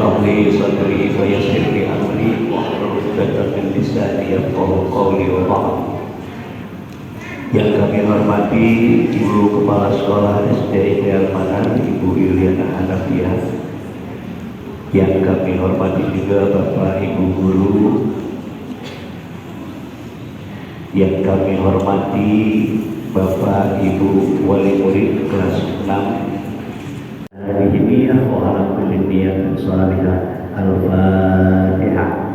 اشرح لي صدري ويسر لي أمري واحلل عقدة من لساني يفقهوا قولي وبعد. Yang kami hormati Ibu Kepala Sekolah SD Idealmanan, Ibu Yuliana Hanafiah. Yang kami hormati juga Bapak Ibu Guru. Yang kami hormati Bapak Ibu Wali Murid kelas 6. Hari ini aku harap niat salihah. Al-Fatihah.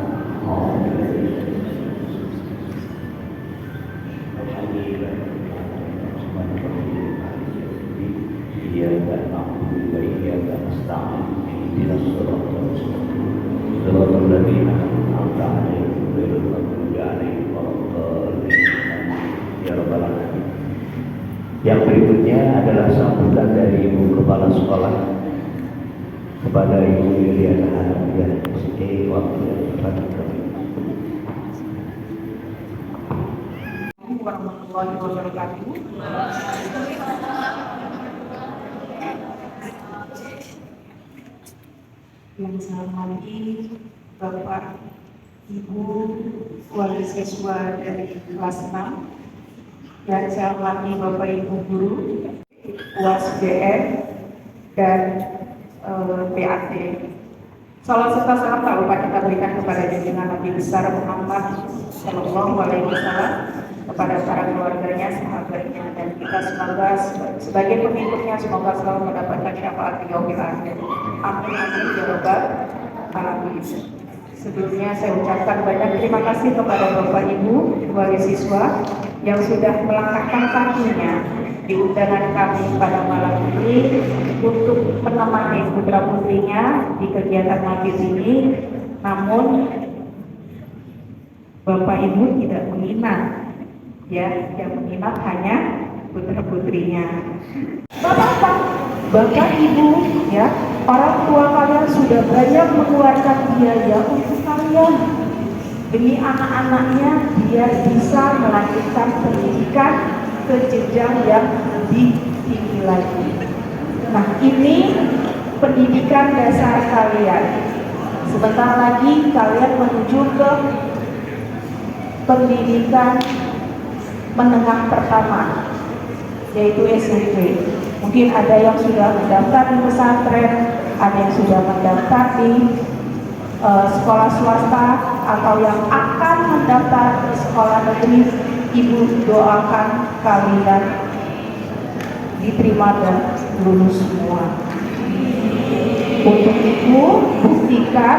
Yang berikutnya adalah sambutan dari Ibu Kepala Sekolah kepada Ibu Yuliana Hanafiah. Ini waktu yang tepat kami. Warahmatullahi wabarakatuh. Yang saya hormati Bapak Ibu wali siswa dari kelas 6, yang saya hormati Bapak Ibu guru, UAS BN dan PAT. Salam serta salam tak lupa kita berikan kepada junjungan Nabi besar Muhammad Sallallahu Alaihi Wasallam, kepada para keluarganya, sahabatnya, dan kita semoga sebagai pengikutnya semoga selalu mendapatkan syafaat di yaumil akhir. Amin amin ya rabbal alamin. Sebelumnya saya ucapkan banyak terima kasih kepada Bapak Ibu wali siswa yang sudah melangkahkan kakinya di undangan kami pada malam ini untuk menemani putra putrinya di kegiatan magis ini. Namun Bapak Ibu tidak menginap, ya, yang menginap hanya putra putrinya. Bapak Ibu, ya, orang tua kalian sudah banyak mengeluarkan biaya untuk kalian demi anak-anaknya biar bisa melanjutkan pendidikan ke jenjang yang lebih tinggi lagi. Nah, ini pendidikan dasar kalian. Sebentar lagi kalian menuju ke pendidikan menengah pertama, yaitu SMP. Mungkin ada yang sudah mendaftar di pesantren, ada yang sudah mendaftar di sekolah swasta, atau yang akan mendaftar di sekolah negeri. Ibu doakan kalian diterima dan lulus semua. Untuk itu buktikan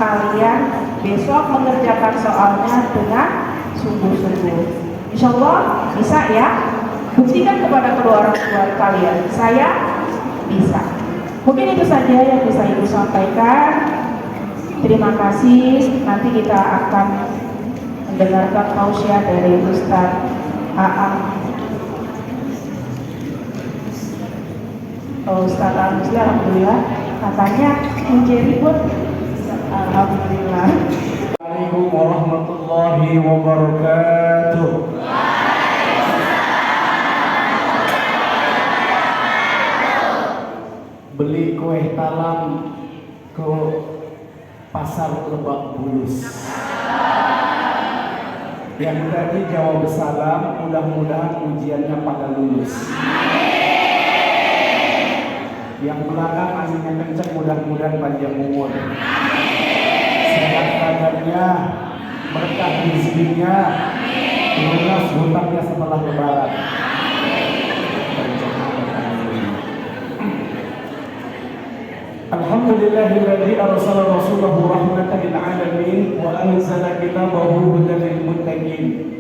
kalian besok mengerjakan soalnya dengan sungguh-sungguh. Insya Allah bisa, ya. Buktikan kepada kedua orang tua kalian, saya bisa. Mungkin itu saja yang bisa Ibu sampaikan. Terima kasih. Nanti kita akan mendengarkan tausiah dari Ustaz Aam. Ustaz Aam, alhamdulillah, katanya mencari pun. Alhamdulillah. Assalamualaikum warahmatullahi wabarakatuh. Beli kue talam ke pasar Lebak Bulus. Yang tadi jawab salam, mudah-mudahan ujiannya pada lulus. Yang belakang anginnya kencang, mudah-mudahan panjang umur. Sehat badannya, berkah rezekinya, lunas hutangnya setelah lebaran. Alhamdulillahilladzi arsala rasulahu rahmatan lil alamin wa anzala kitabahu hudan lil muttaqin.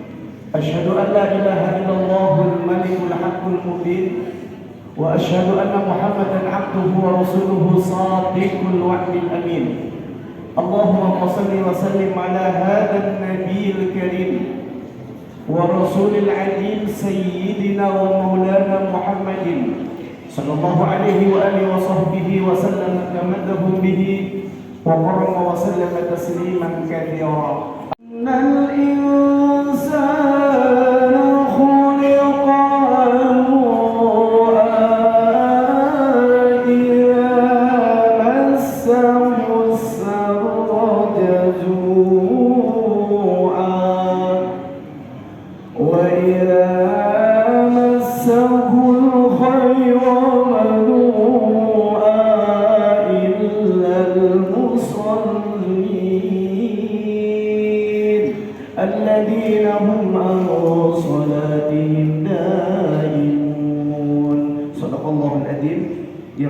Asyhadu an la ilaha illallahul malikul haqqul mubin wa asyhadu anna Muhammadan abduhu wa rasuluhu shadiqul wa'dil amin. Allahumma shalli wa sallim ala hadzal nabiyil karim wa rasulil alim sayyidina wa maulana Muhammadin sallallahu alaihi wa alihi wa sahbihi wa sallam kamadahu bihi wa qarrama wa sallama tasliman katsira. Innal insana khuliqa halu'a idza massahu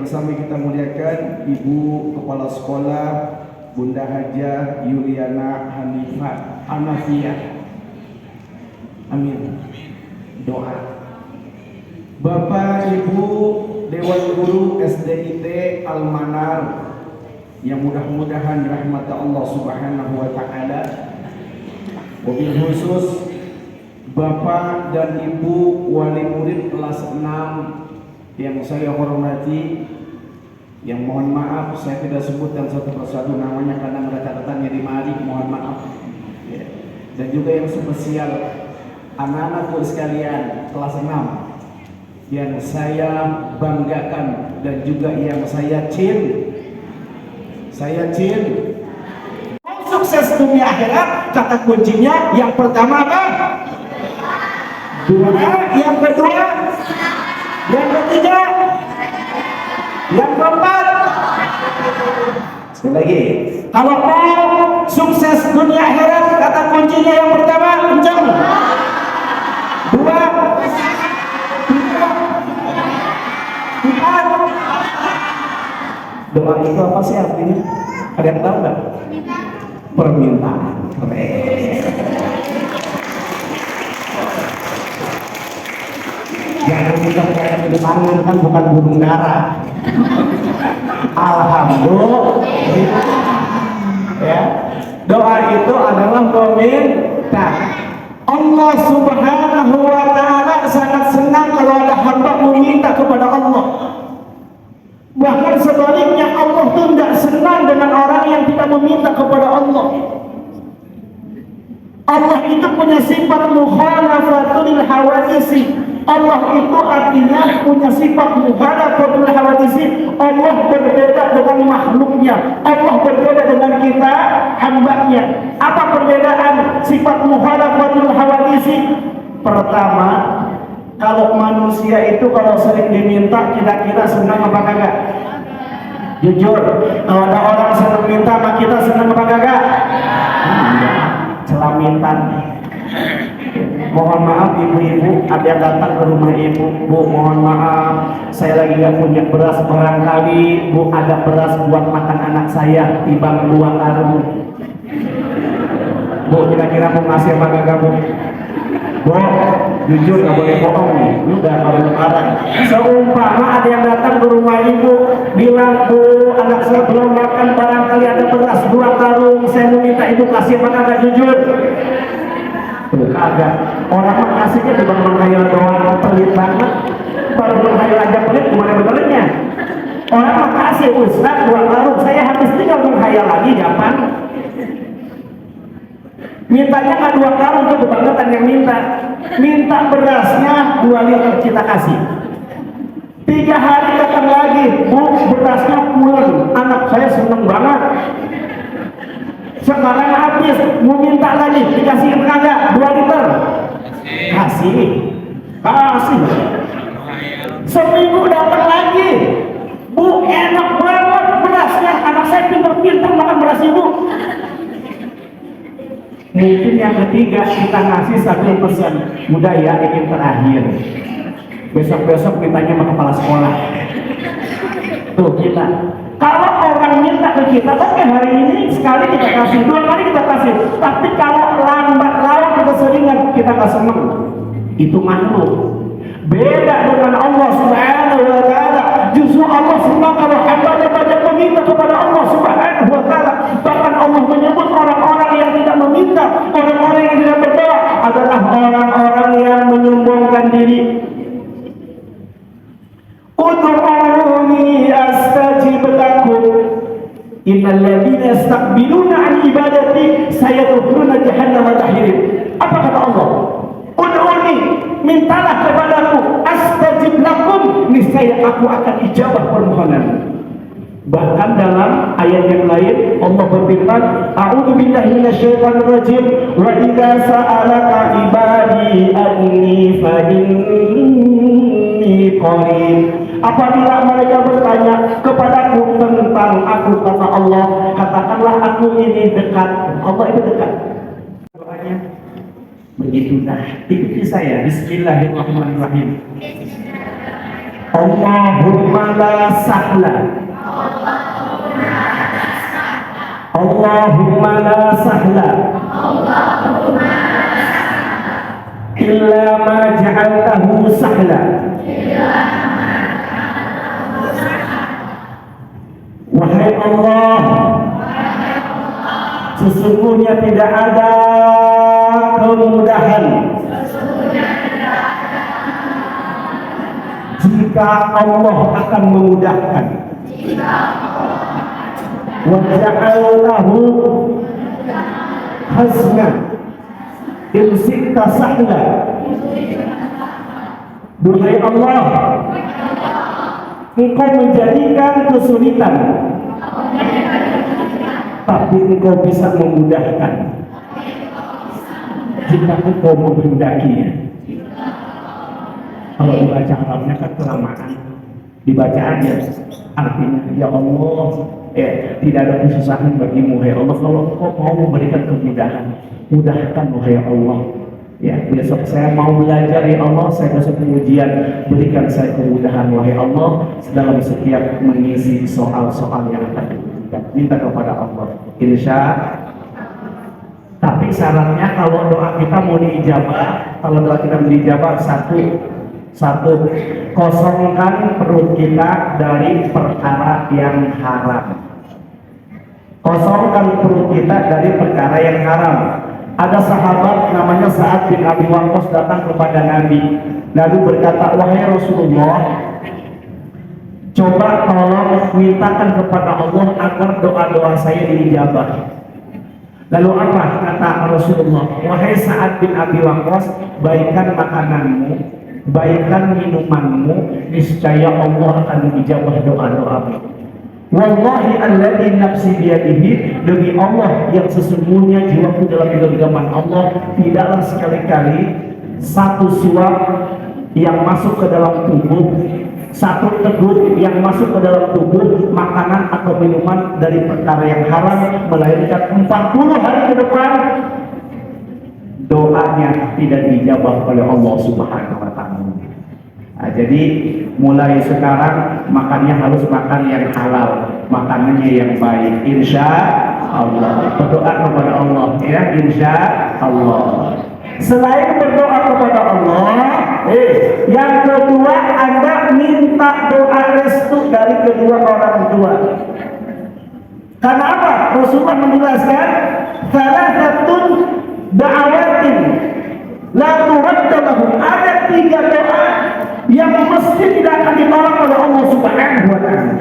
yang sama kita muliakan Ibu Kepala Sekolah Bunda Hajah Yuliana Hanifah Anafia. Amin. Doa. Bapak Ibu Dewan Guru SDIT Al-Manar yang mudah-mudahan rahmat Allah Subhanahu wa taala. Wabil khusus Bapak dan Ibu wali murid kelas 6 yang saya hormati, yang mohon maaf saya tidak sebutkan satu persatu namanya karena mereka datangnya di mari, mohon maaf ya. Dan juga yang spesial anak-anakku sekalian kelas 6 yang saya banggakan dan juga yang saya sukses dunia akhirat, kata kuncinya yang pertama apa? Doa, yang kedua, yang ketiga, yang keempat. Sekali lagi, kalau mau sukses dunia akhirat, kata kuncinya yang pertama, kencang. Dua, tiga, empat. Doa itu apa sih artinya? Ada yang tahu nggak? Permintaan. Jangan kita kayak di tangan kan bukan burung dara. Alhamdulillah. Ya, doa itu adalah meminta. Allah Subhanahu wa taala sangat senang kalau ada hamba meminta kepada Allah. Bahkan sebaliknya Allah tuh tidak senang dengan orang yang tidak meminta kepada Allah. Allah itu punya sifat mukhalafatul hawadisi. Allah itu artinya punya sifat mukhalafatul hawadisi. Allah berbeda dengan makhluknya. Allah berbeda dengan kita hambanya. Apa perbedaan sifat mukhalafatul hawadisi? Pertama, kalau manusia itu kalau sering diminta kira-kira senang apa kagak? Jujur, kalau ada orang senang minta sama kita senang apa kagak? Celamitan. Mohon maaf ibu-ibu, ada yang datang ke rumah ibu. Bu, mohon maaf, saya lagi gak punya beras, barangkali bu ada beras buat makan anak saya timbang 2 karung. Bu, kira-kira mau ngasih apa kagak bu? Bu, jujur gak boleh bohong nih, lu udah kalau lebaran. Seumpama ada yang datang ke rumah ibu bilang, bu anak saya belum makan, barangkali ada beras 2 karung, saya mau minta ibu kasih apa kagak? Jujur kagak. Orang mah kasihnya cuma menghayal doang, pelit banget. Baru menghayal aja pelit, gimana betulnya? Orang mah kasih Ustaz 2 karung, saya habis tinggal menghayal lagi gampang. Mintanya nggak 2 karung, itu kebangetan yang minta berasnya 2 liter kita kasih. 3 hari datang lagi, bu berasnya pulang, anak saya seneng banget. Sekarang habis, mau minta lagi, dikasih kagak 2 liter? Kasih. Seminggu datang lagi, bu enak banget berasnya, anak saya pintar-pintar makan beras ibu. Mungkin yang ketiga kita ngasih satu pesan, mudah ya ini terakhir. Besok-besok mintanya sama kepala sekolah. Tuh kita. Kalau orang minta ke kita, oke hari ini sekali kita kasih, 2 kali kita kasih. Tapi kalau lambat laun keseringan kita nggak seneng. Itu makhluk. Beda dengan Allah Subhanahu wa taala. Justru Allah senang kalau hamba banyak meminta kepada Allah Subhanahu wa taala. Bahkan Allah menyebut orang-orang yang tidak meminta, orang-orang yang tidak berdoa adalah orang-orang yang menyombongkan diri. Ud'uni astajib lakum. Innal ladzina yastakbiruna an ibadati sayadkhuluna jahannama dakhirin. Apa kata Allah? Ud'uni, mintalah kepadaku, astajib lakum, niscaya aku akan ijabah permohonan. Bahkan dalam ayat yang lain Allah berfirman, a'udzu billahi minasyaitonir rajim, wa idza sa'alaka ibadi anni fa inni qarib. Apabila mereka bertanya kepadaku tentang aku, kata Allah, katakanlah aku ini dekat. Allah itu dekat. Doanya begitu. Nah, ikuti saya. Bismillahirrahmanirrahim. Allahumma la sahla. Allahumma la sahla illa ma ja'altahu sahla. Wahai Allah, sesungguhnya tidak ada kemudahan jika Allah akan memudahkan. Wa ja'alnahu hasna in sitta sahla. Duhai Allah, Engkau menjadikan kesulitan, tapi Engkau bisa memudahkan jika Engkau menghendakinya. Kalau dibaca Arabnya kan kelamaan, dibaca aja artinya, ya Allah, tidak ada kesusahan bagimu, ya Allah. Kalau Engkau mau memberikan kemudahan, mudahkan, wahai Allah. Ya, besok saya mau belajar, ya Allah, saya besok ujian, berikan saya kemudahan, wahai Allah, dalam setiap mengisi soal-soal yang akan diberikan. Minta kepada Allah, insya. Tapi syaratnya kalau doa kita mau diijabah, kalau doa kita mau diijabah, satu, kosongkan perut kita dari perkara yang haram. Kosongkan perut kita dari perkara yang haram. Ada sahabat namanya Sa'ad bin Abi Waqqas datang kepada Nabi, lalu berkata, wahai Rasulullah, coba tolong mintakan kepada Allah agar doa-doa saya diijabah. Lalu apa kata Rasulullah? Wahai Sa'ad bin Abi Waqqas, baikkan makananmu, baikkan minumanmu, niscaya Allah akan menijabah doa-doamu. Wallahi alladzi nafsi biyadihi, demi Allah yang sesungguhnya jiwaku dalam genggaman Allah, tidaklah sekali-kali satu suap yang masuk ke dalam tubuh, satu teguk yang masuk ke dalam tubuh, makanan atau minuman dari perkara yang haram, melainkan 40 hari ke depan doanya tidak dijawab oleh Allah Subhanahu wa Ta'ala. Nah, jadi mulai sekarang makannya harus makan yang halal, makanannya yang baik, insya Allah. Berdoa kepada Allah, ya, insya Allah. Selain berdoa kepada Allah, yang kedua, Anda minta doa restu dari kedua orang tua. Karena apa? Rasulullah menjelaskan, salasatun da'awatin la turadda lahum. Ada 3 doa yang mesti tidak akan ditolak oleh Allah Subhanahu wa Ta'ala.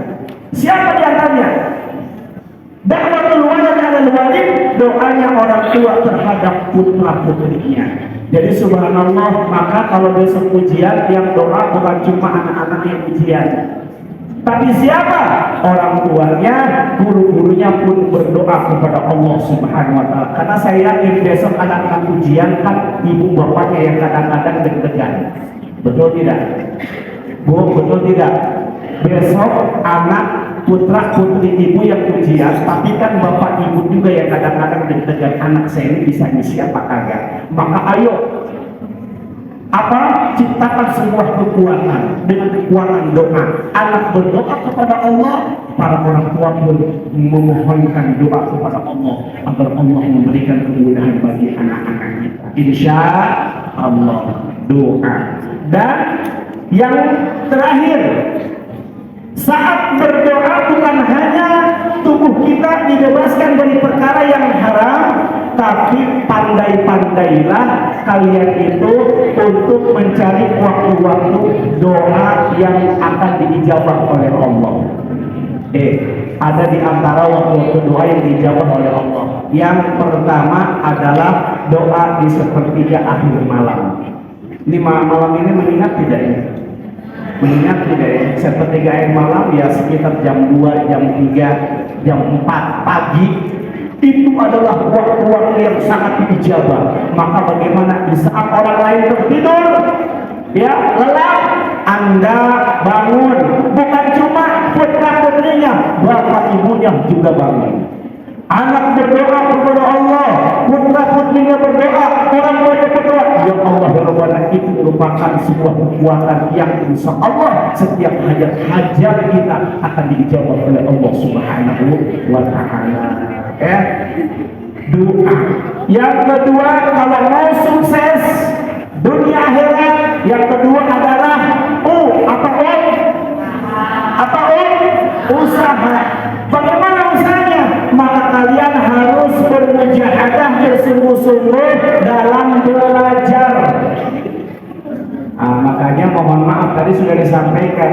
Siapa di antaranya? Da'watul walad 'alal walid, doanya orang tua terhadap putra-putrinya. Jadi subhanallah, maka kalau besok ujian, yang doa bukan cuma anak-anak yang ujian, tapi siapa? Orang tuanya, guru-gurunya pun berdoa kepada Allah Subhanahu wa Ta'ala. Karena saya yakin besok anak-anak ujian kan ibu bapaknya yang kadang-kadang deg-degan. Betul tidak? Bu, betul tidak? Besok anak putra putri ibu yang ujian, tapi kan bapak ibu juga yang kadang-kadang deg-degan, anak saya ini bisa ngisi apa kagak. Maka ayo, ciptakan sebuah kekuatan dengan kekuatan doa. Anak berdoa kepada Allah, para orang tua pun memohonkan doa kepada Allah agar Allah memberikan kemudahan bagi anak-anak kita. Insya Allah, doa. Dan yang terakhir, saat berdoa bukan hanya tubuh kita dibebaskan dari perkara yang haram, tapi pandai-pandailah kalian itu untuk mencari waktu-waktu doa yang akan diijabah oleh Allah. Ada di antara waktu-waktu doa yang diijabah oleh Allah. Yang pertama adalah doa di sepertiga akhir malam. Ini malam ini mengingat tidak ya? Mengingat tidak ya? Sepertiga akhir malam ya sekitar jam 2, jam 3, jam 4 pagi. Itu adalah waktu-waktu yang sangat diijabah. Maka bagaimana di saat orang lain tertidur, ya lelap, Anda bangun. Bukan cuma putra-putrinya, bapak ibunya juga bangun. Anak berdoa kepada Allah, putra-putrinya berdoa, orang tuanya berdoa. Ya Allah, ya Rabbana, itu merupakan sebuah kekuatan yang insya Allah setiap hajat kita akan dijawab oleh Allah Subhanahu wa Ta'ala. Ya, doa. Yang kedua, kalau mau sukses dunia akhirat, yang kedua adalah usaha. Bagaimana usahanya? Maka kalian harus bermujahadah, bersungguh-sungguh dalam belajar. Makanya mohon maaf tadi sudah disampaikan,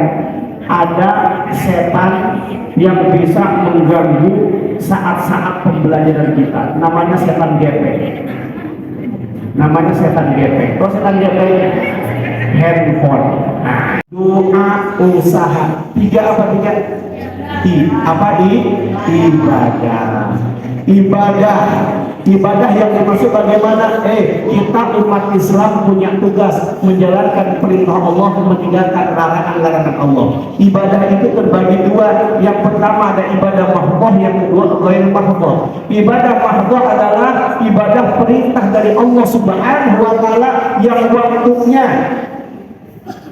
ada setan yang bisa mengganggu saat-saat pembelajaran kita. Namanya setan gepeng. Kalau setan gepeng, handphone. Doa, usaha. Ibadah yang dimaksud bagaimana? Kita umat Islam punya tugas menjalankan perintah Allah, meninggalkan larangan Allah. Ibadah itu terbagi dua. Yang pertama ada ibadah mahdhah, yang kedua ghair mahdhah. Ibadah mahdhah adalah ibadah perintah dari Allah Subhanahu wa Ta'ala yang waktunya,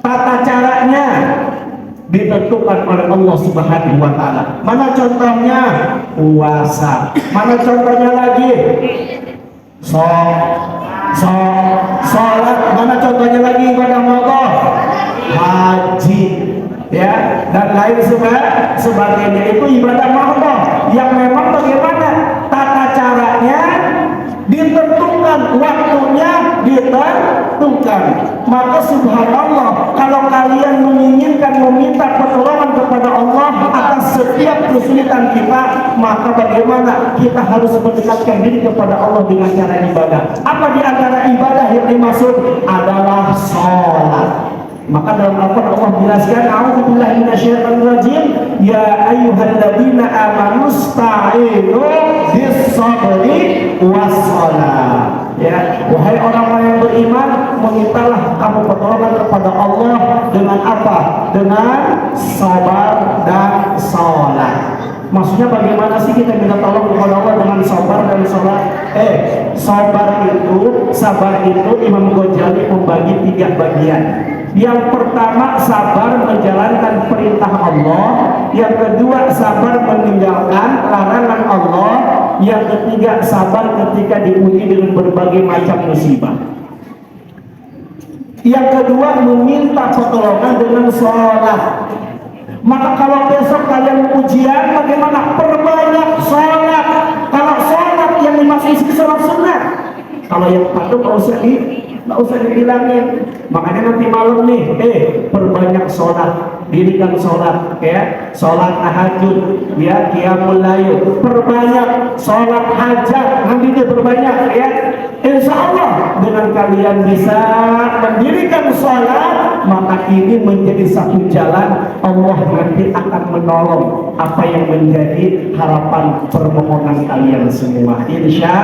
tata caranya ditentukan oleh Allah Subhanahu wa Ta'ala. Mana contohnya? Puasa. Mana contohnya lagi? Salat. Mana contohnya lagi ibadah mahdhah? Haji. Ya, dan lain sebagainya. Itu ibadah mahdhah yang memang bagaimana tata caranya ditentukan, waktunya ditentukan. Maka subhanallah, kalau kalian menginginkan meminta pertolongan kepada Allah atas setiap kesulitan kita, maka bagaimana kita harus mendekatkan diri kepada Allah dengan cara ibadah. Apa di antara ibadah yang dimaksud? Adalah sholat. Maka dalam Al-Quran Allah menjelaskan, a'udzubillahi minasyaitonir rajim, ya ayyuhalladzina amanu sta'inu bis-sabri was-shalah. Ya, wahai orang-orang yang beriman, memintalah kamu pertolongan kepada Allah dengan apa? Dengan sabar dan salat. Maksudnya bagaimana sih kita minta tolong kepada Allah dengan sabar dan salat? Sabar itu Imam Ghazali membagi 3 bagian. Yang pertama, sabar menjalankan perintah Allah. Yang kedua, sabar meninggalkan larangan Allah. Yang ketiga, sabar ketika diuji dengan berbagai macam musibah. Yang kedua, meminta pertolongan dengan sholat. Maka kalau besok kalian ujian, bagaimana? Perbanyak sholat. Kalau sholat yang dimaksud sholat sunnah. Kalau yang patuh nggak usah dibilangin. Makanya nanti malam nih, perbanyak sholat, dirikan sholat, ya, sholat tahajud, ya, qiyamul lail, perbanyak sholat hajat, nanti dia perbanyak, ya. Insya Allah dengan kalian bisa mendirikan sholat, maka ini menjadi satu jalan Allah nanti akan menolong apa yang menjadi harapan permohonan kalian semua, insya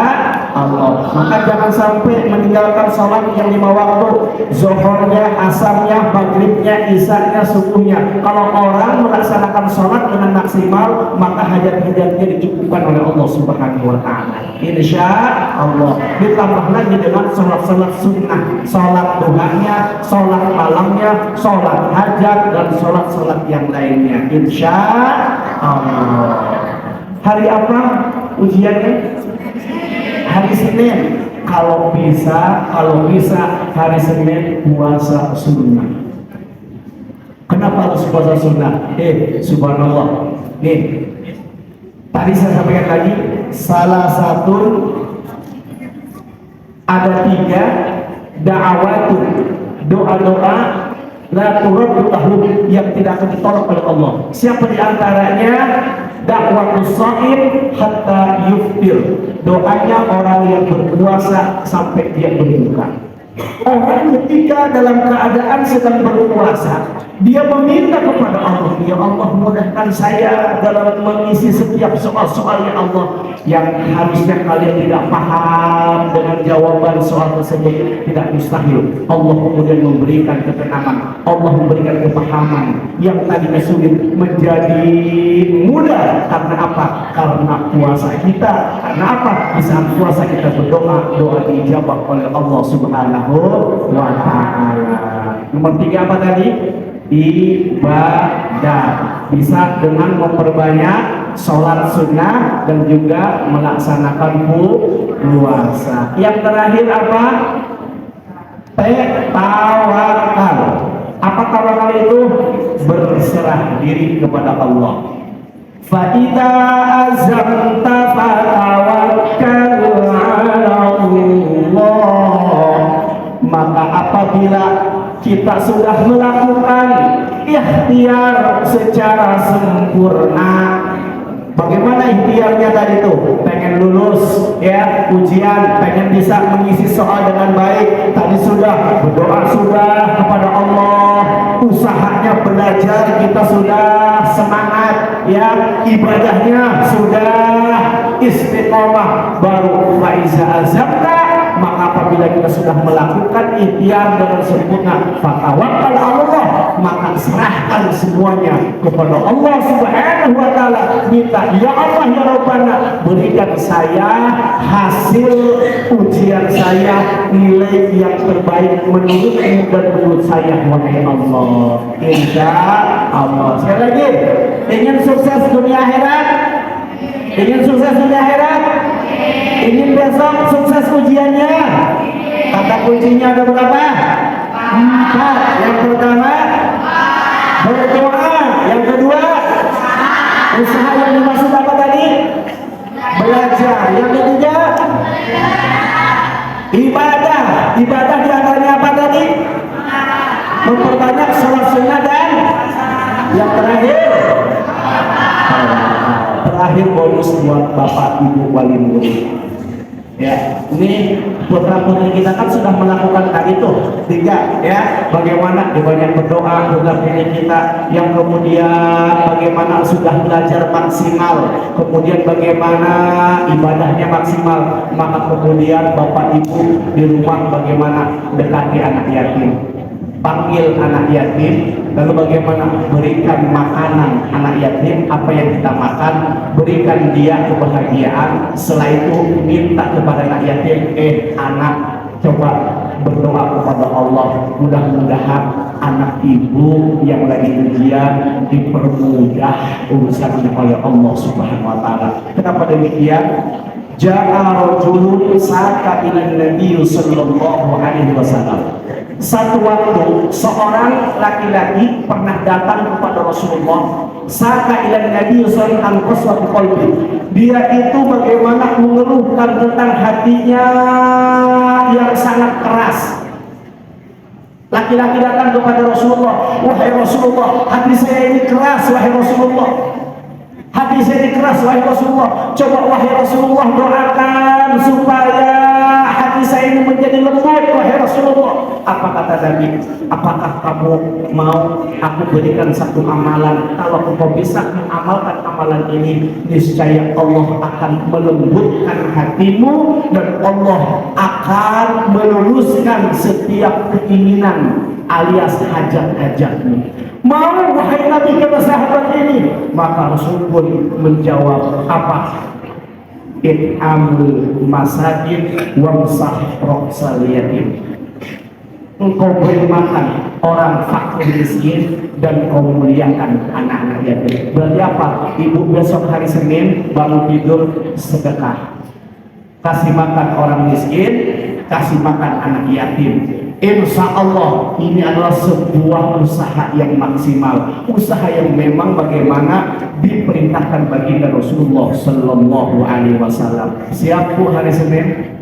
Allah. Maka jangan sampai meninggalkan sholat yang 5 waktu, zuhurnya, asarnya, maghribnya, isanya, subuhnya. Kalau orang melaksanakan sholat dengan maksimal, maka hajat-hajatnya dicukupkan oleh Allah Subhanahu wa Ta'ala, insya Allah. Ditambah lagi dengan sholat-sholat sunnah, sholat duhanya, sholat malamnya, sholat hajat, dan sholat-sholat yang lainnya, insya Allah. Hari apa ujiannya? Hari Senin. Kalau bisa hari Senin puasa sunnah. Kenapa harus puasa sunnah? Subhanallah. Nih, tadi saya sampaikan lagi, salah satu ada 3 da'awatu, doa-doa la turaddu lahu, yang tidak akan ditolak oleh Allah. Siapa di antaranya? Da'watus shaim hatta yuftir, doanya orang yang berpuasa sampai dia berbuka. Orang ketika dalam keadaan sedang berpuasa, dia meminta kepada Allah, ya Allah mudahkan saya dalam mengisi setiap soal-soal, ya Allah, yang harusnya kalian tidak paham dengan jawaban soal tersebut, tidak mustahil. Allah kemudian memberikan ketenangan, Allah memberikan kepahaman yang tadinya sulit menjadi mudah. Karena apa? Karena puasa kita. Karena apa? Di saat puasa kita berdoa, doa dijawab oleh Allah Subhanahu wa Ta'ala. Nomor 3 apa tadi? ibadah. Bisa dengan memperbanyak sholat sunnah dan juga melaksanakan puasa. Yang terakhir apa? Tawakal. Apa tawakal itu? Berserah diri kepada Allah. Fa idza azamta fatawakkal 'ala Allah. Maka apabila kita sudah melakukan ikhtiar secara sempurna. Bagaimana ikhtiarnya tadi tuh? Pengen lulus ya ujian, pengen bisa mengisi soal dengan baik. Tadi sudah berdoa sudah kepada Allah, usahanya belajar kita sudah semangat ya, ibadahnya sudah istiqomah. Baru faiza azabta, maka apabila kita sudah melakukan ikhtiar dengan sempurna, fatawakkal Allah, maka serahkan semuanya kepada Allah Subhanahu wa taala. Minta, ya Allah ya Rabbana, berikan saya hasil ujian saya, nilai yang terbaik menurutmu dan menurut saya, wahai Allah. Insya Allah. Sekali lagi, ingin sukses dunia akhirat? Ingin sukses dunia akhirat? Ingin besok sukses ujiannya? Kata kuncinya ada berapa? 4. Yang pertama berdoa. Yang kedua usaha. Yang dimaksud apa tadi? Belajar. Yang ketiga ibadah. Ibadah diantaranya apa tadi? Memperbanyak sholat sunnah. Dan yang terakhir bonus buat bapak ibu wali murid. Ya, ini putra putri kita kan sudah melakukan tadi tuh 3 ya. Bagaimana banyak berdoa putra putri kita, yang kemudian bagaimana sudah belajar maksimal, kemudian bagaimana ibadahnya maksimal, maka kemudian bapak ibu di rumah bagaimana dekati anak yatim, panggil anak yatim, lalu bagaimana berikan makanan anak yatim, apa yang kita makan, berikan dia kebahagiaan. Setelah itu minta kepada anak yatim, anak coba berdoa kepada Allah, mudah-mudahan anak ibu yang lagi ujian dipermudah urusannya oleh Allah Subhanahu wa taala. Kenapa demikian? Ja'a rajulun saka ila Nabi sallallahu alaihi wasallam. Satu waktu seorang laki-laki pernah datang kepada Rasulullah. Saka ila Nabi sallallahu alaihi wasallam. Dia itu bagaimana mengeluhkan tentang hatinya yang sangat keras. Laki-laki datang kepada Rasulullah, wahai Rasulullah, hati saya ini keras, wahai Rasulullah. Hati saya ini keras, wahai Rasulullah. Coba wahai Rasulullah doakan supaya hati saya ini menjadi lembut, wahai Rasulullah. Apa kata Nabi? Apakah kamu mau aku berikan satu amalan? Kalau engkau bisa mengamalkan amalan ini, niscaya Allah akan melembutkan hatimu dan Allah akan meluluskan setiap keinginan alias hajat-hajatmu. Mau wahai Nabi kata sahabat ini? Maka Rasul pun menjawab apa? It'amul masajid wamsah roksal yatim. Engkau beri makan orang fakir miskin dan kau muliakan anak-anak yatim. Berarti apa? Ibu besok hari Senin bangun tidur sedekah, kasih makan orang miskin, kasih makan anak yatim. Insya Allah ini adalah sebuah usaha yang maksimal, usaha yang memang bagaimana diperintahkan baginda Rasulullah Sallallahu Alaihi Wasallam. Siap Bu hari Senin?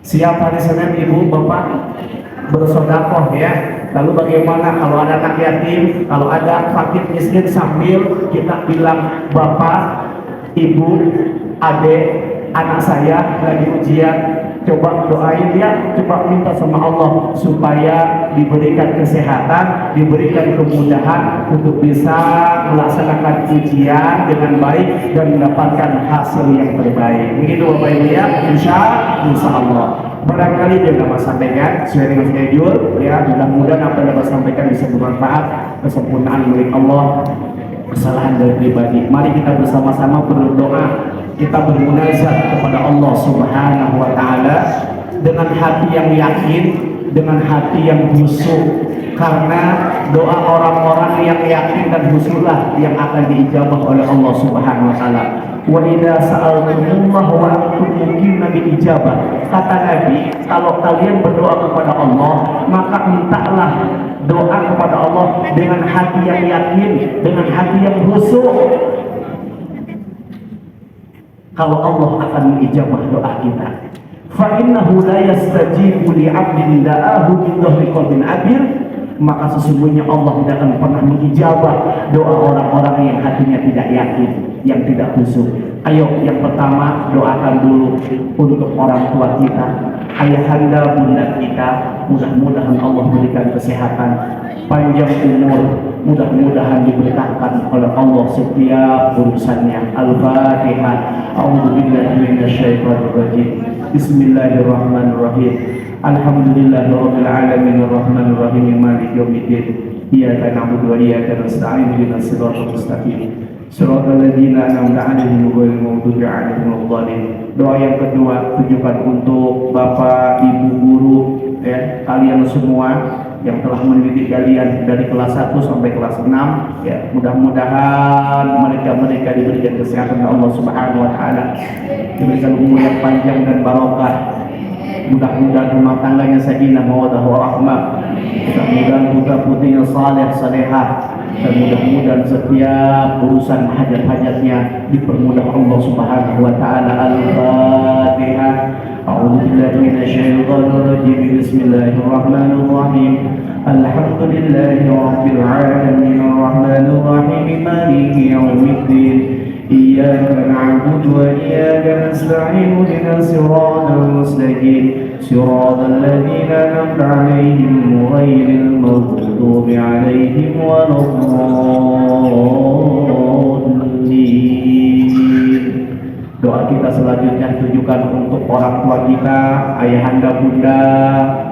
Siap hari Senin ibu bapak bersodakoh ya. Lalu bagaimana kalau ada anak yatim, kalau ada fakir miskin, sambil kita bilang bapak, ibu, adik, anak saya lagi ujian, coba doain ya, coba minta sama Allah supaya diberikan kesehatan, diberikan kemudahan untuk bisa melaksanakan ujian dengan baik dan mendapatkan hasil yang terbaik. Begitu Bapak Ibu ya, insya Allah. Barangkali dia dapat sampaikan sesuai dengan schedule ya, mudah-mudahan apa yang dapat sampaikan bisa bermanfaat, kesempurnaan milik Allah, kesalahan dari pribadi. Mari kita bersama-sama berdoa, kita bermunajat kepada Allah Subhanahu wa taala dengan hati yang yakin, dengan hati yang khusyuk, karena doa orang-orang yang yakin dan khusyuklah yang akan diijabah oleh Allah Subhanahu wa taala. Wa idza sa'altumullah wa antum muqimuna bil ijabah. Kata Nabi, kalau kalian berdoa kepada Allah, maka mintalah doa kepada Allah dengan hati yang yakin, dengan hati yang khusyuk. Kalau Allah akan mengijabah doa kita. Fa innahu la yastajibu li 'abdin da'ahu min dhahri qalbin abir, maka sesungguhnya Allah tidak akan pernah mengijabah doa orang-orang yang hatinya tidak yakin, yang tidak khusyuk. Ayo, yang pertama doakan dulu untuk orang tua kita, ayahanda bunda kita, mudah-mudahan Allah berikan kesehatan, panjang umur, mudah-mudahan diberkahkan oleh Allah setiap urusannya. Al-Fatihah. A'udzubillahi minasyaitonir rajim. Bismillahirrahmanirrahim. Alhamdulillahirabbil alamin arrahmanir rahim maliki yaumiddin. Iyyaka na'budu wa iyyaka nasta'in ihdinas siratal mustaqim. Shiratal ladzina an'amta 'alaihim ghairil maghdubi 'alaihim waladdallin. Doa yang kedua tujukan untuk Bapak, Ibu guru, ya, kalian semua yang telah mendidik kalian dari kelas 1 sampai kelas 6, ya, mudah-mudahan mereka diberikan kesehatan oleh Allah Subhanahu wa taala, diberikan umur yang panjang dan barokah. Mudah-mudahan rumah tangganya sakinah mawaddah warahmah, mudah-mudahan putra-putrinya saleh salehah, dan mudah-mudahan setiap urusan hajat-hajatnya dipermudah Allah Subhanahu wa taala. Al-Fatihah. A'udzubillahi minasyaitonir rajim. Bismillahirrahmanirrahim. Alhamdulillahi rabbil alamin arrahmanir rahim maliki yaumiddin. Iyyaka na'budu wa iyyaka nasta'in ihdinas siratal mustaqim siratal ladzina an'amta 'alaihim ghairil maghdubi 'alaihim waladdallin. Doa kita selanjutnya tujukan untuk orang tua kita, ayahanda bunda,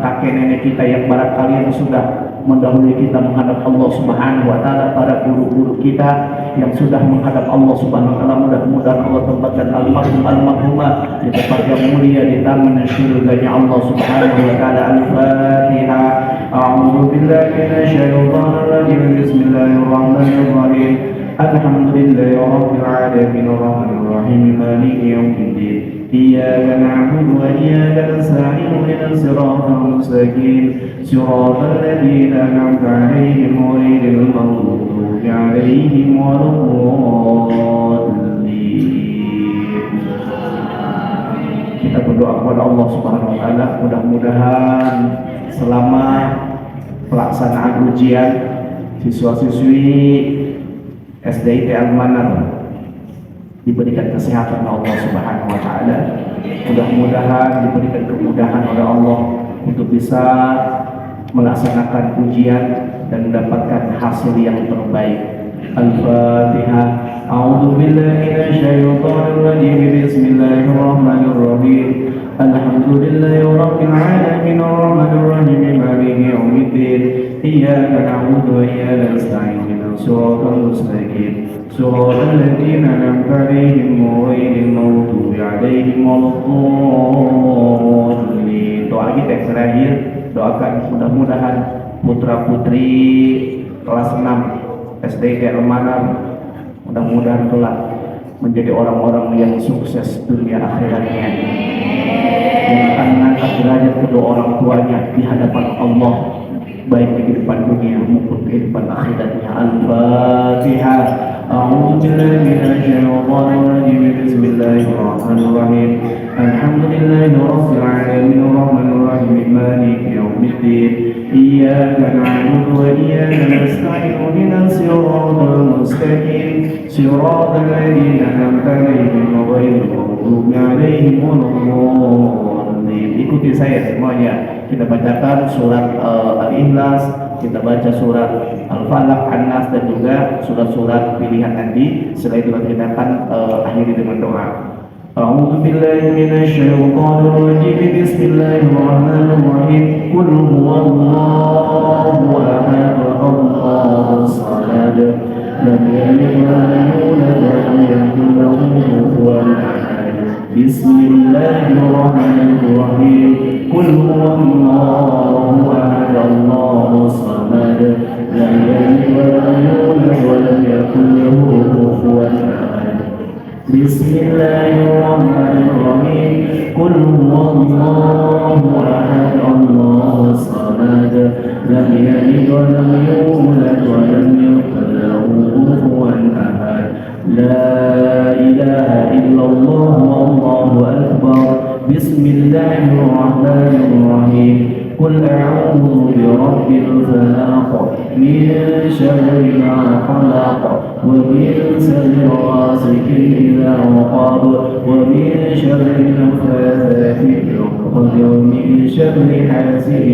kakek nenek kita yang barangkali yang sudah mendahului kita menghadap Allah Subhanahu wa taala, para guru-guru kita yang sudah menghadap Allah Subhanahu wa taala, mudah-mudahan Allah tempatkan almarhumah di tempat yang mulia di taman surganya Allah Subhanahu wa taala. Al-Fatihah. A'udzu billahi minasyaitonir rajim. Bismillahirrahmanirrahim. Alhamdulillahi rabbil alamin arrahmanir rahim maliki yaumiddin. Iyyaka na'budu wa iyyaka nasta'in ihdinas siratal mustaqim siratal ladzina an'amta 'alaihim ghairil maghdubi 'alaihim waladdallin. Kita berdoa kepada Allah Subhanahu wa taala, mudah-mudahan selama pelaksanaan ujian siswa-siswi SDIT Al-Manar diberikan kesehatan oleh Allah Subhanahu wa taala. Mudah-mudahan diberikan kemudahan oleh Allah untuk bisa melaksanakan ujian dan mendapatkan hasil yang terbaik. Al-Fatihah. A'udzu billahi minasyaitonir rajim. Bismillahirrahmanirrahim. Alhamdulillahi rabbil alamin arrahmanir rahim maliki yaumiddin. Iyyaka na'budu wa iyyaka nasta'in ihdinas siratal mustaqim siratal ladzina an'amta 'alaihim ghairil maghdubi 'alaihim waladdallin. Doa kita yang terakhir, doakan mudah-mudahan putra-putri kelas 6 SDIT Al-Manar mudah-mudahan kelak menjadi orang-orang yang sukses dunia akhiratnya, yang akan mengangkat derajat kedua orang tuanya di hadapan Allah, baik di kehidupan dunia maupun kehidupan akhiratnya. Al-Fatihah. A'udzu billahi minasyaitonir rajim. Bismillahirrahmanirrahim. Alhamdulillahi rabbil alamin arrahmanir rahim maliki yaumiddin. Iyyaka na'budu wa iyyaka nasta'in ihdinas siratal mustaqim siratal ladzina an'amta 'alaihim ghairil maghdubi 'alaihim waladdallin. Ikuti saya semuanya. Kita bacakan surat Al-Ikhlas, kita baca surat Al-Falaq, An-Nas, dan juga surat-surat pilihan nanti. Setelah itu kita akan akhiri dengan doa. A'udzu billahi minasyaitonir rajim. Bismillahirrahmanirrahim. Qul huwallahu ahad, Allahus samad, lam yalid wa lam yulad wa lam yakul lahu kufuwan ahad. Bismillahirrahmanirrahim. Qul huwallahu ahad, Allahus samad, يكن له كفوا أحد. بسم الله الرحمن الرحيم قل هو الله أحد الله الصمد لم يلد ولم يولد ولم يكن له كفوا أحد. لا إله إلا الله والله أكبر. بسم الله الرحمن الرحيم قل أعوذ برب الفلق من شر ما خلق ومن شر غاسق إذا وقب ومن شر النفاثات في العقد ومن شر حاسد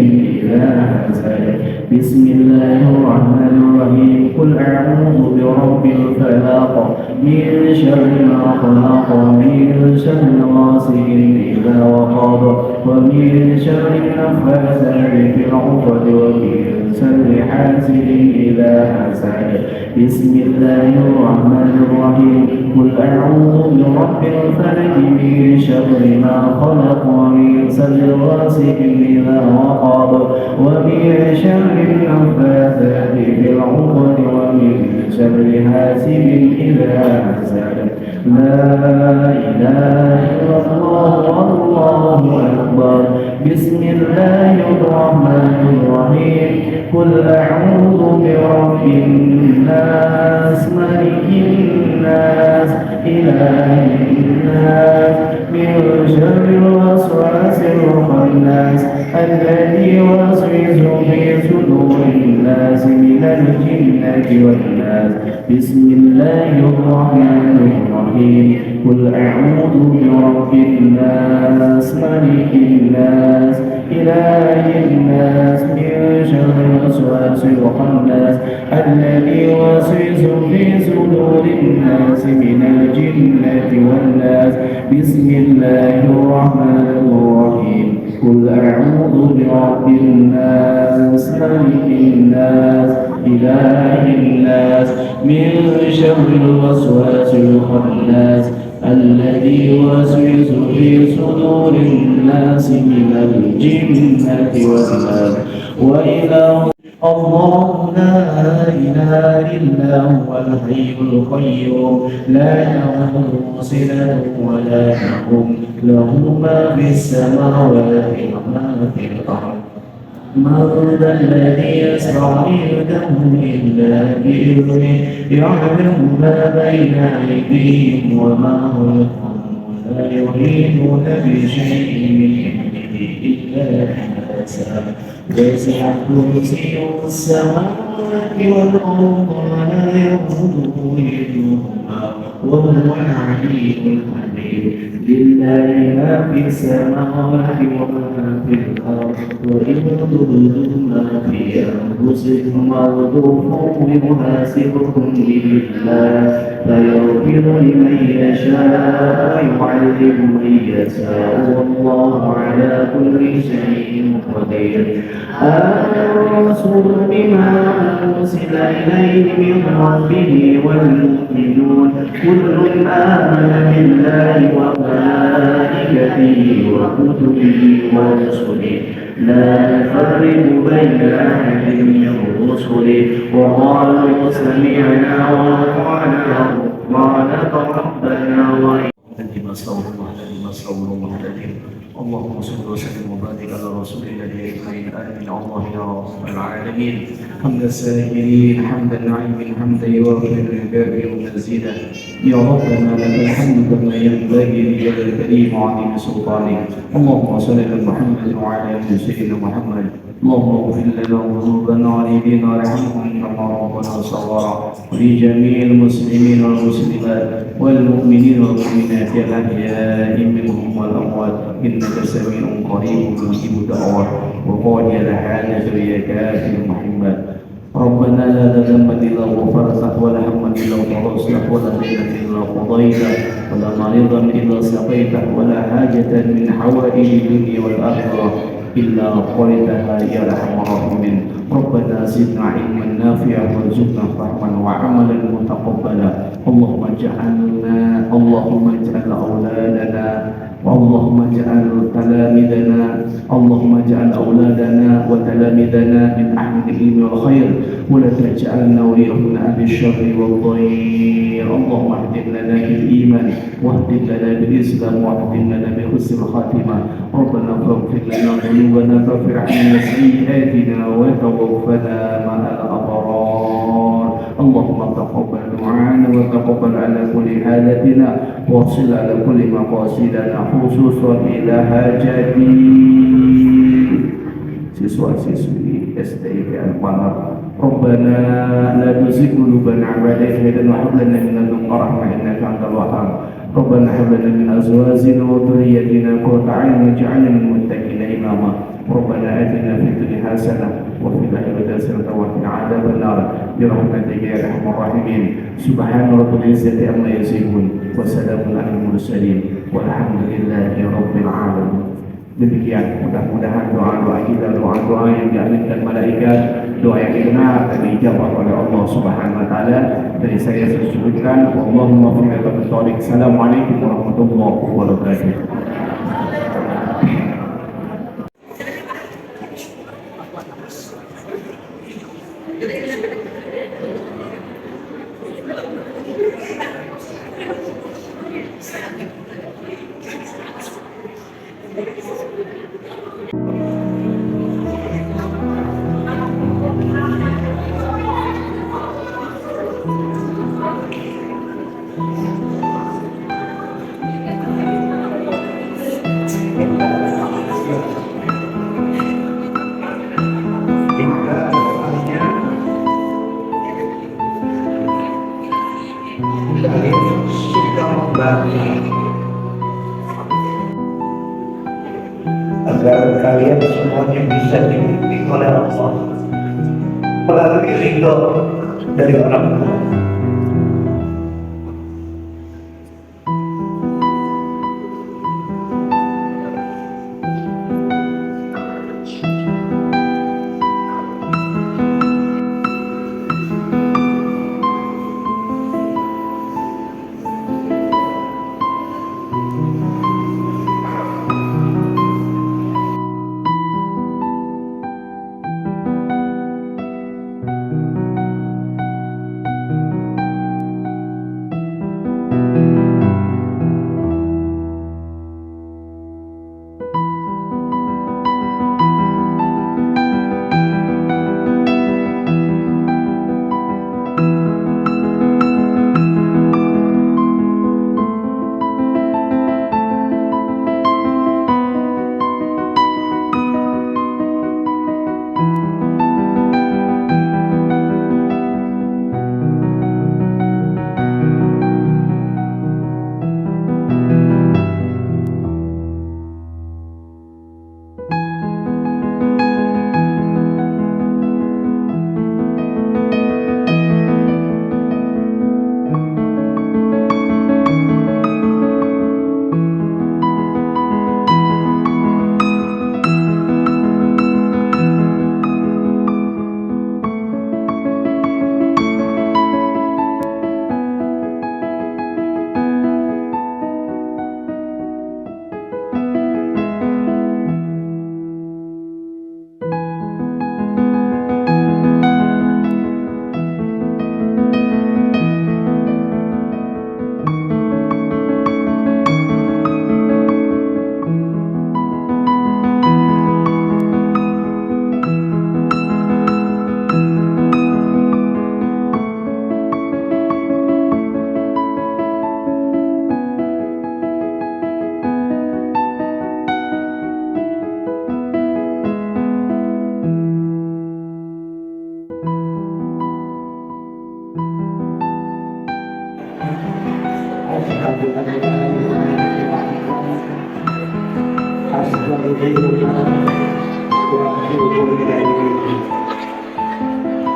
إذا حسد. بسم الله الرحمن الرحيم قل أعوذ برب الفلق من شر ما خلق ومن شر غاسق إذا وقب ومن شر النفاثات في العقد ومن شر حاسد إذا حسد. بسم الله الرحمن الرحيم قل أعوذ برب الفلق من شر ما خلق ومن شر غاسق إذا وقب ومن شر النفاثات في العقد ومن شر حاسد إذا حسد. لا إله إلا الله والله أكبر. بسم الله الرحمن الرحيم قل أعوذ برب الناس ملك الناس إله الناس من شر الوسواس الخناس الذي يوسوس في صدور الناس من الجنة والناس. بسم الله الرحمن الرحيم قل أعوذ برب الناس ملك الناس إله الناس من شر الوسواس الخناس الذي يوسوس في صدور الناس من الجنة والناس. بسم الله الرحمن الرحيم قل أعوذ برب الناس ملك الناس إله الناس من شر الوسواس الخناس الذي يوسوس في صدور الناس من الجنة والناس. وإله الله لا إله إلا هو الحي القيوم لا تأخذه سنة ولا نوم له ما في السماوات وما في الأرض. من ذا الذي يشفع عنده إلا بإذنه يعلم ما بين أيديهم وما خلفهم ولا يحيطون بشيء من علمه إلا بما شاء. وسع كرسيه السماوات والأرض ولا يؤوده حفظهما وهو العلي الحكيم. لله ما في السماوات وما في الأرض وإن تبدوا ما في أنفسكم أو تخفوه يحاسبكم به الله فيغفر لمن يشاء ويعذب من يشاء والله على كل شيء قدير. الرسول بما أرسل إليه من ربه والمؤمنون كل آمن بالله وملائكته وكتبه ورسله لا نفرق بين أحد من رسله وقالوا سمعنا وأطعنا غفرانك ربنا وإليك المصير. اللهم صل وسلم وبارك على رسول الله اجمعين. امين. الله يا رب العالمين. حمد السائلين حمدا نعيما حمدا يوافي العباد ومزيدا. يا ربنا لك الحمد كما ينبغي لجلال الكريم وعظيم سلطانك. اللهم صل على محمد وعلى ال سيدنا محمد. اللهم اغفر لنا ذنوبنا ولدينا رحمهم كما ربنا صغارا ولجميع المسلمين والمسلمات والمؤمنين والمؤمنات الاحياء منهم والاموات انك سميع قريب مجيب الدعوات وقال يا الحاجه يا كافر محمد. ربنا لا ذنبا الا غفرته ولا هما الا فرجته ولا دينا الا قضيته ولا مريضا الا سقيته ولا حاجه من حوائج الدنيا والاخره إلا قضيتها يا أرحم الراحمين. ربنا زدنا علما نافعا وارزقنا فهما وعملا متقبلا. اللهم اجعل أولادنا اللهم اجعل تلاميذنا اللهم اجعل أولادنا وتلاميذنا من أهل العلم والخير ولا تجعلنا وإياهم من أهل الشر والضير. اللهم اهدم لنا بالإيمان واهدم لنا بالإسلام واهدم لنا بحسن الخاتمة. ربنا فاغفر لنا ذنوبنا فاغفر عنا سيئاتنا وتوفنا مع الأبرار. اللهم تقبل دعانا وتقبل على كل حالتنا واصل على كل مقاصدنا خصوصا إلى حاجات siswa-siswi STIP Al-Falaq. Rabbana la tuzigh qulubana ba'da idh hadaytana wa hab lana min ladunka rahmah innaka antal wahhab. Rabbana hab lana min azwajina wa dhurriyyatina qurrata a'yun waj'alna lil muttaqina imama. Rabbana atina fid dunya hasanah wa fil akhirati hasanah wa qina adzaban nar bi rahmatika ya arhamar rahimin. Subhana rabbil izzati amma yasifun wa salamun alal mursalin walhamdulillahi rabbil alamin. Demikian, mudah-mudahan doa-doa kita, doa-doa yang diaminkan malaikat, doa yang didengar dan dijawab oleh Allah Subhanahu wa taala. Dari saya sebutkan, Allahumma fir li Assalamualaikum warahmatullahi wabarakatuh. Kalian suka membaca agar kalian semuanya bisa dibimbing oleh Allah melalui ridho dari orang tua.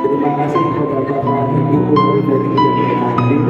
Terima kasih kepada Bapak Ibu dari yang hadir